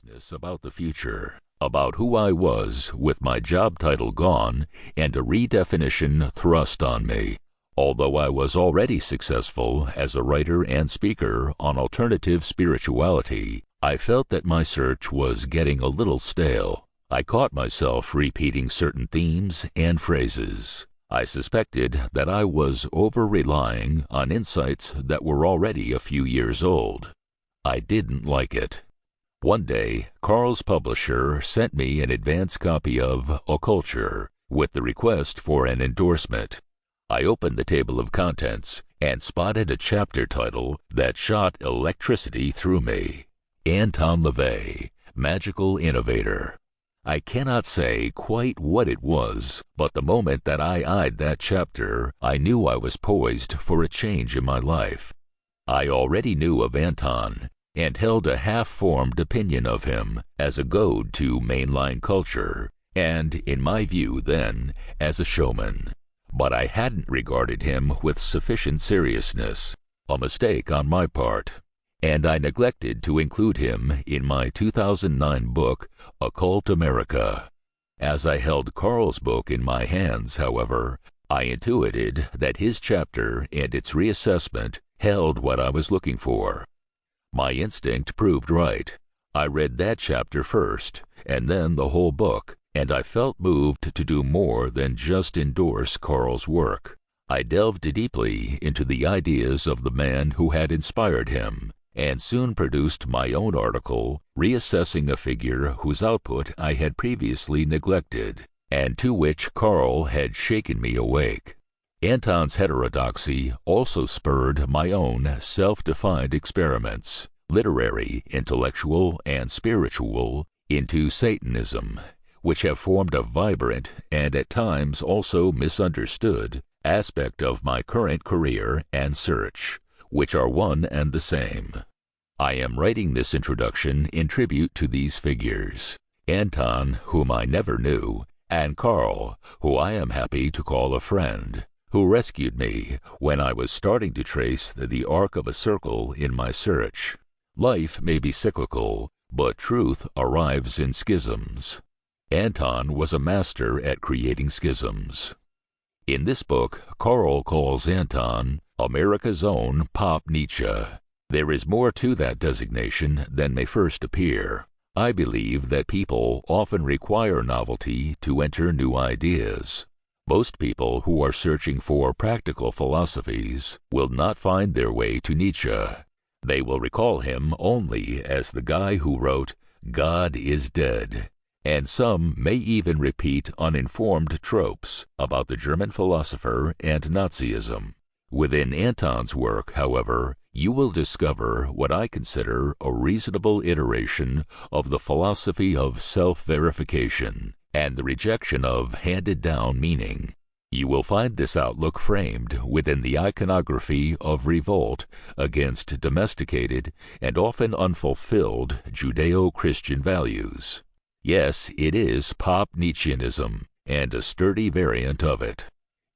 nervousness about the future, about who I was with my job title gone and a redefinition thrust on me. Although I was already successful as a writer and speaker on alternative spirituality, I felt that my search was getting a little stale. I caught myself repeating certain themes and phrases. I suspected that I was over-relying on insights that were already a few years old. I didn't like it. One day, Carl's publisher sent me an advance copy of Occulture with the request for an endorsement. I opened the table of contents and spotted a chapter title that shot electricity through me. Anton LaVey, Magical Innovator. I cannot say quite what it was, but the moment that I eyed that chapter, I knew I was poised for a change in my life. I already knew of Anton and held a half-formed opinion of him as a goad to mainline culture, and, in my view then, as a showman. But I hadn't regarded him with sufficient seriousness, a mistake on my part, and I neglected to include him in my 2009 book, Occult America. As I held Carl's book in my hands, however, I intuited that his chapter and its reassessment held what I was looking for. My instinct proved right. I read that chapter first, and then the whole book, and I felt moved to do more than just endorse Carl's work. I delved deeply into the ideas of the man who had inspired him, and soon produced my own article reassessing a figure whose output I had previously neglected, and to which Carl had shaken me awake. Anton's heterodoxy also spurred my own self-defined experiments, literary, intellectual, and spiritual, into Satanism, which have formed a vibrant and at times also misunderstood aspect of my current career and search, which are one and the same. I am writing this introduction in tribute to these figures, Anton, whom I never knew, and Carl, who I am happy to call a friend, who rescued me when I was starting to trace the arc of a circle in my search. Life may be cyclical, but truth arrives in schisms. Anton was a master at creating schisms. In this book, Carl calls Anton America's own Pop Nietzsche. There is more to that designation than may first appear. I believe that people often require novelty to enter new ideas. Most people who are searching for practical philosophies will not find their way to Nietzsche. They will recall him only as the guy who wrote, "God is dead." And some may even repeat uninformed tropes about the German philosopher and Nazism. Within Anton's work, however, you will discover what I consider a reasonable iteration of the philosophy of self-verification and the rejection of handed-down meaning. You will find this outlook framed within the iconography of revolt against domesticated and often unfulfilled Judeo-Christian values. Yes, it is pop Nietzscheanism, and a sturdy variant of it.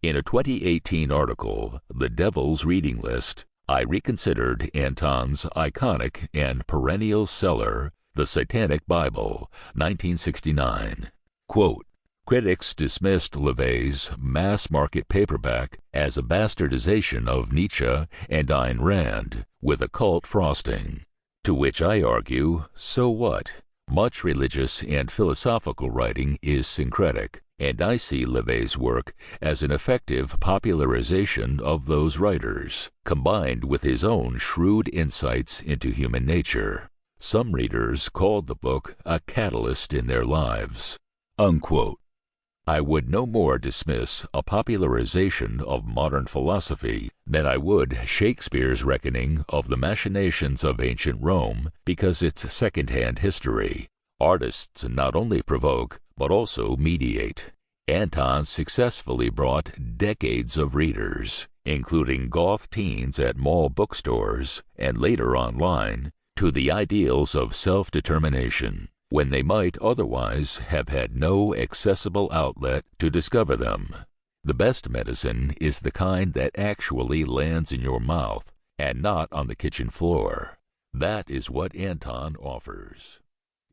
In a 2018 article, The Devil's Reading List, I reconsidered Anton's iconic and perennial seller, The Satanic Bible, 1969. Quote, critics dismissed LaVey's mass-market paperback as a bastardization of Nietzsche and Ayn Rand with occult frosting. To which I argue, so what? Much religious and philosophical writing is syncretic, and I see LaVey's work as an effective popularization of those writers, combined with his own shrewd insights into human nature. Some readers called the book a catalyst in their lives. Unquote. I would no more dismiss a popularization of modern philosophy than I would Shakespeare's reckoning of the machinations of ancient Rome because it's second-hand history. Artists not only provoke, but also mediate. Anton successfully brought decades of readers, including goth teens at mall bookstores and later online, to the ideals of self-determination, when they might otherwise have had no accessible outlet to discover them. The best medicine is the kind that actually lands in your mouth and not on the kitchen floor. That is what Anton offers.